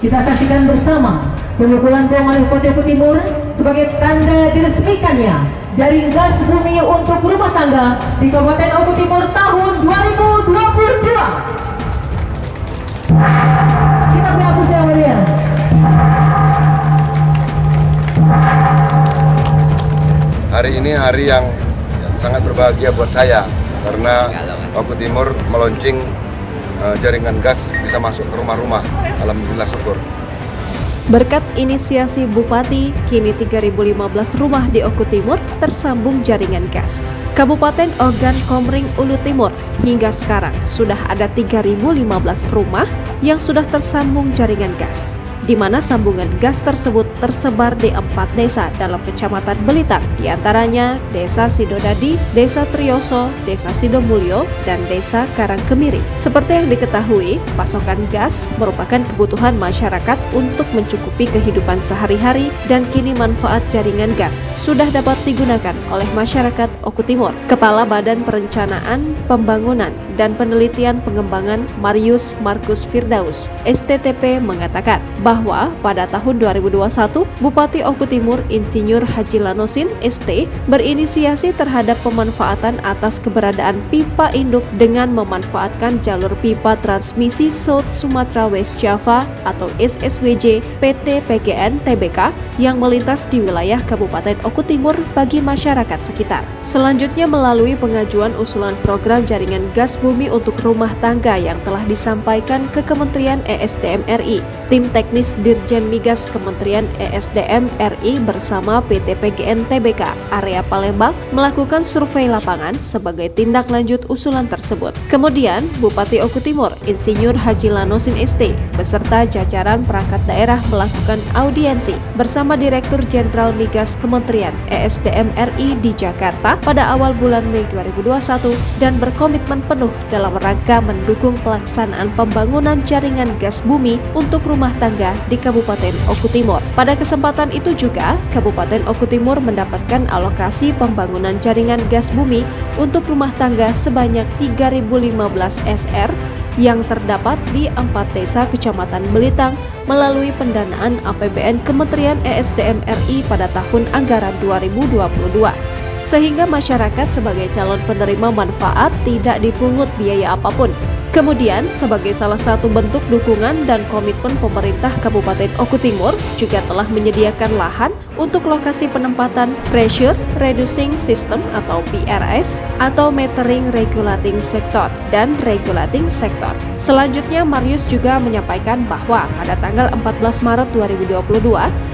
Kita saksikan bersama pemukulan gong oleh Bupati Oku Timur sebagai tanda diresmikannya jaring gas bumi untuk rumah tangga di Kabupaten Oku Timur tahun 2022. Kita beri aplaus yang meriah. Hari ini hari yang sangat berbahagia buat saya karena Oku Timur meluncing jaringan gas bisa masuk ke rumah-rumah. Alhamdulillah, syukur. Berkat inisiasi Bupati, kini 3.015 rumah di Oku Timur tersambung jaringan gas. Kabupaten Ogan Komering Ulu Timur hingga sekarang sudah ada 3.015 rumah yang sudah tersambung jaringan gas, di mana sambungan gas tersebut tersebar di 4 desa dalam Kecamatan Belitang, diantaranya Desa Sidodadi, Desa Trioso, Desa Sidomulyo, dan Desa Karangkemiri. Seperti yang diketahui, pasokan gas merupakan kebutuhan masyarakat untuk mencukupi kehidupan sehari-hari dan kini manfaat jaringan gas sudah dapat digunakan oleh masyarakat Oku Timur. Kepala Badan Perencanaan, Pembangunan, dan Penelitian Pengembangan Marius Markus Firdaus, STTP, mengatakan bahwa pada tahun 2021, Bupati Oku Timur Insinyur Haji Lanosin ST berinisiasi terhadap pemanfaatan atas keberadaan pipa induk dengan memanfaatkan jalur pipa transmisi South Sumatra West Java atau SSWJ PT PGN Tbk yang melintas di wilayah Kabupaten Oku Timur bagi masyarakat sekitar. Selanjutnya melalui pengajuan usulan program jaringan gas bumi untuk rumah tangga yang telah disampaikan ke Kementerian ESDM RI, tim teknis Dirjen Migas Kementerian ESDM RI bersama PT PGN Tbk area Palembang melakukan survei lapangan sebagai tindak lanjut usulan tersebut. Kemudian, Bupati Oku Timur Insinyur Haji Lanosin ST beserta jajaran perangkat daerah melakukan audiensi bersama Direktur Jenderal Migas Kementerian ESDM RI di Jakarta pada awal bulan Mei 2021 dan berkomitmen penuh dalam rangka mendukung pelaksanaan pembangunan jaringan gas bumi untuk rumah tangga di Kabupaten Oku Timur. Pada kesempatan itu juga, Kabupaten Oku Timur mendapatkan alokasi pembangunan jaringan gas bumi untuk rumah tangga sebanyak 3.015 SR yang terdapat di 4 desa Kecamatan Belitang melalui pendanaan APBN Kementerian ESDM RI pada tahun anggaran 2022. Sehingga masyarakat sebagai calon penerima manfaat tidak dipungut biaya apapun. Kemudian, sebagai salah satu bentuk dukungan dan komitmen pemerintah Kabupaten Oku Timur juga telah menyediakan lahan untuk lokasi penempatan Pressure Reducing System atau PRS atau Metering Regulating Sector dan Regulating Sector. Selanjutnya, Marius juga menyampaikan bahwa pada tanggal 14 Maret 2022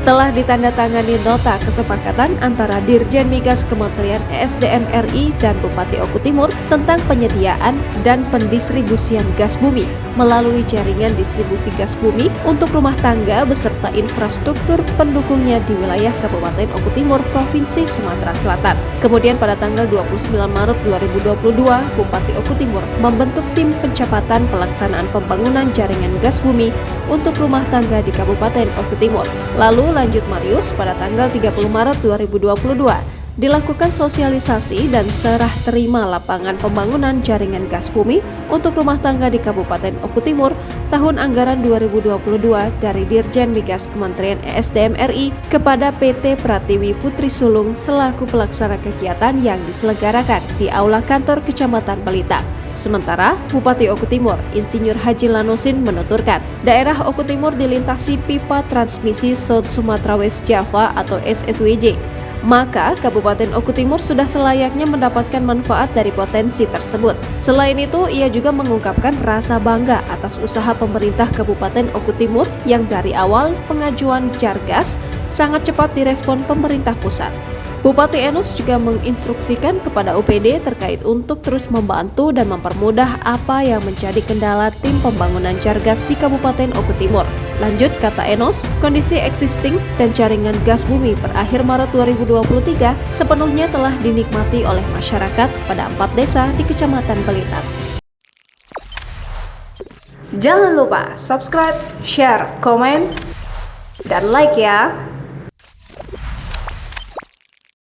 telah ditandatangani nota kesepakatan antara Dirjen Migas Kementerian ESDM RI dan Bupati Oku Timur tentang penyediaan dan pendistribusian gas bumi melalui jaringan distribusi gas bumi untuk rumah tangga beserta infrastruktur pendukungnya di wilayah Kabupaten Oku Timur, Provinsi Sumatera Selatan. Kemudian pada tanggal 29 Maret 2022, Bupati Oku Timur membentuk tim pencapaian pelaksanaan pembangunan jaringan gas bumi untuk rumah tangga di Kabupaten Oku Timur. Lalu lanjut Marius pada tanggal 30 Maret 2022 dilakukan sosialisasi dan serah terima lapangan pembangunan jaringan gas bumi untuk rumah tangga di Kabupaten Oku Timur tahun anggaran 2022 dari Dirjen Migas Kementerian ESDM RI kepada PT Pratiwi Putri Sulung selaku pelaksana kegiatan yang diselenggarakan di Aula Kantor Kecamatan Belitang. Sementara, Bupati Oku Timur, Insinyur Haji Lanosin menuturkan, daerah Oku Timur dilintasi pipa transmisi South Sumatra West Java atau SSWJ. Maka, Kabupaten Oku Timur sudah selayaknya mendapatkan manfaat dari potensi tersebut. Selain itu, ia juga mengungkapkan rasa bangga atas usaha pemerintah Kabupaten Oku Timur yang dari awal pengajuan Jargas sangat cepat direspon pemerintah pusat. Bupati Enos juga menginstruksikan kepada UPD terkait untuk terus membantu dan mempermudah apa yang menjadi kendala tim pembangunan Jargas di Kabupaten Oku Timur. Lanjut kata Enos, kondisi existing dan jaringan gas bumi per akhir Maret 2023 sepenuhnya telah dinikmati oleh masyarakat pada 4 desa di Kecamatan Belitang. Jangan lupa subscribe, share, komen, dan like ya!